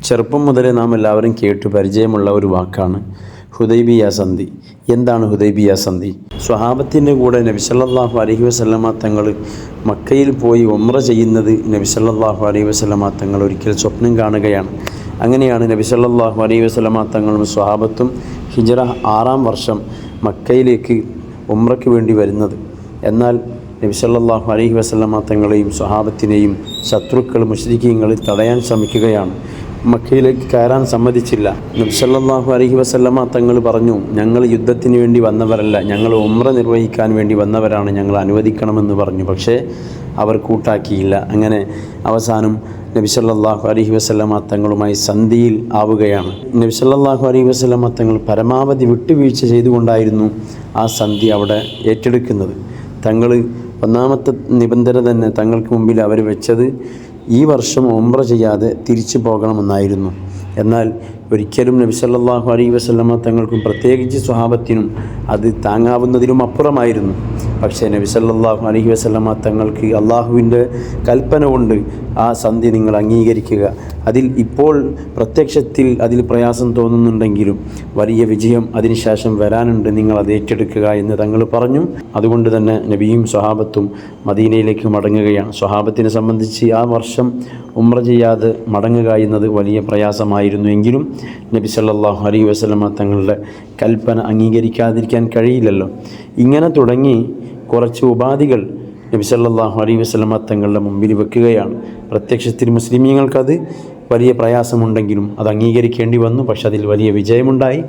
ചെറുപ്പം മുതലേ നാം എല്ലാവരും കേട്ടു പരിചയമുള്ള ഒരു വാക്കാണ് ഹുദൈബിയ സന്ധി. എന്താണ് ഹുദൈബിയ സന്ധി? സ്വഹാബത്തിൻ്റെ കൂടെ നബി സല്ലല്ലാഹു അലൈഹി വസല്ലമ തങ്ങൾ മക്കയിൽ പോയി ഉംറ ചെയ്യുന്നത് നബി സല്ലല്ലാഹു അലൈഹി വസല്ലമ തങ്ങൾ ഒരിക്കൽ സ്വപ്നം കാണുകയാണ്. അങ്ങനെയാണ് നബി സല്ലല്ലാഹു അലൈഹി വസല്ലമ തങ്ങളും സ്വഹാബത്തും ഹിജ്റ 6-ാം വർഷം മക്കയിലേക്ക് ഉംറയ്ക്ക് വേണ്ടി വരുന്നത്. എന്നാൽ നബി സല്ലല്ലാഹു അലൈഹി വസല്ലമ തങ്ങളെയും സ്വഹാബത്തിനെയും ശത്രുക്കൾ മുശ്രിക്കീങ്ങൾ തടയാൻ ശ്രമിക്കുകയാണ്. മക്കയിലേക്ക് കയറാൻ സമ്മതിച്ചില്ല. നബി സല്ലല്ലാഹു അലൈഹി വസല്ലമ തങ്ങൾ പറഞ്ഞു, ഞങ്ങൾ യുദ്ധത്തിന് വേണ്ടി വന്നവരല്ല, ഞങ്ങൾ ഉംറ നിർവഹിക്കാൻ വേണ്ടി വന്നവരാണ്, ഞങ്ങൾ അനുവദിക്കണമെന്ന് പറഞ്ഞു. പക്ഷേ അവർ കൂട്ടാക്കിയില്ല. അങ്ങനെ അവസാനം നബി സല്ലല്ലാഹു അലൈഹി വസല്ലമ തങ്ങളുമായി സന്ധിയിൽ ആവുകയാണ്. നബി സല്ലല്ലാഹു അലൈഹി വസല്ലമ തങ്ങൾ പരമാവധി വിട്ടുവീഴ്ച ചെയ്തുകൊണ്ടായിരുന്നു ആ സന്ധി അവിടെ ഏറ്റെടുക്കുന്നത്. തങ്ങൾ ഒന്നാമത്തെ നിബന്ധന തന്നെ തങ്ങൾക്ക് മുമ്പിൽ അവർ വെച്ചത് ഈ വർഷം ഉംറ ചെയ്യാതെ തിരിച്ചു പോകണമെന്നായിരുന്നു. എന്നാൽ ഒരിക്കലും നബി സല്ലല്ലാഹു അലൈഹി വസല്ലമ തങ്ങൾക്കും പ്രത്യേകിച്ച് സ്വഹാബത്തിനും അത് താങ്ങാവുന്നതിലും അപ്പുറമായിരുന്നു. പക്ഷേ നബി സല്ലല്ലാഹു അലൈഹി വസല്ലമ തങ്ങൾക്ക് അള്ളാഹുവിൻ്റെ കൽപ്പന കൊണ്ട് ആ സന്ധി നിങ്ങൾ അംഗീകരിക്കുക, അതിൽ ഇപ്പോൾ പ്രത്യക്ഷത്തിൽ അതിൽ പ്രയാസം തോന്നുന്നുണ്ടെങ്കിലും വലിയ വിജയം അതിനുശേഷം വരാനുണ്ട്, നിങ്ങൾ അത് ഏറ്റെടുക്കുക എന്ന് തങ്ങൾ പറഞ്ഞു. അതുകൊണ്ട് തന്നെ നബിയും സ്വഹാബത്തും മദീനയിലേക്ക് മടങ്ങുകയാണ്. സ്വഹാബത്തിനെ സംബന്ധിച്ച് ആ വർഷം ഉംറ ചെയ്യാതെ മടങ്ങുക എന്നത് വലിയ പ്രയാസമായിരുന്നു. എങ്കിലും നബി സല്ലല്ലാഹു അലൈഹി വസല്ലമ തങ്ങളുടെ കൽപ്പന അംഗീകരിക്കാതിരിക്കാൻ കഴിയില്ലല്ലോ. ഇങ്ങനെ തുടങ്ങി കുറച്ച് ഉപാധികൾ നബി സല്ലല്ലാഹു അലൈഹി വസല്ലമ തങ്ങളുടെ മുമ്പിൽ വെക്കുകയാണ്. പ്രത്യക്ഷത്തിൽ മുസ്ലിമീങ്ങൾക്കത് വലിയ പ്രയാസമുണ്ടെങ്കിലും അത് അംഗീകരിക്കേണ്ടി വന്നു. പക്ഷെ അതിൽ വലിയ വിജയമുണ്ടായി.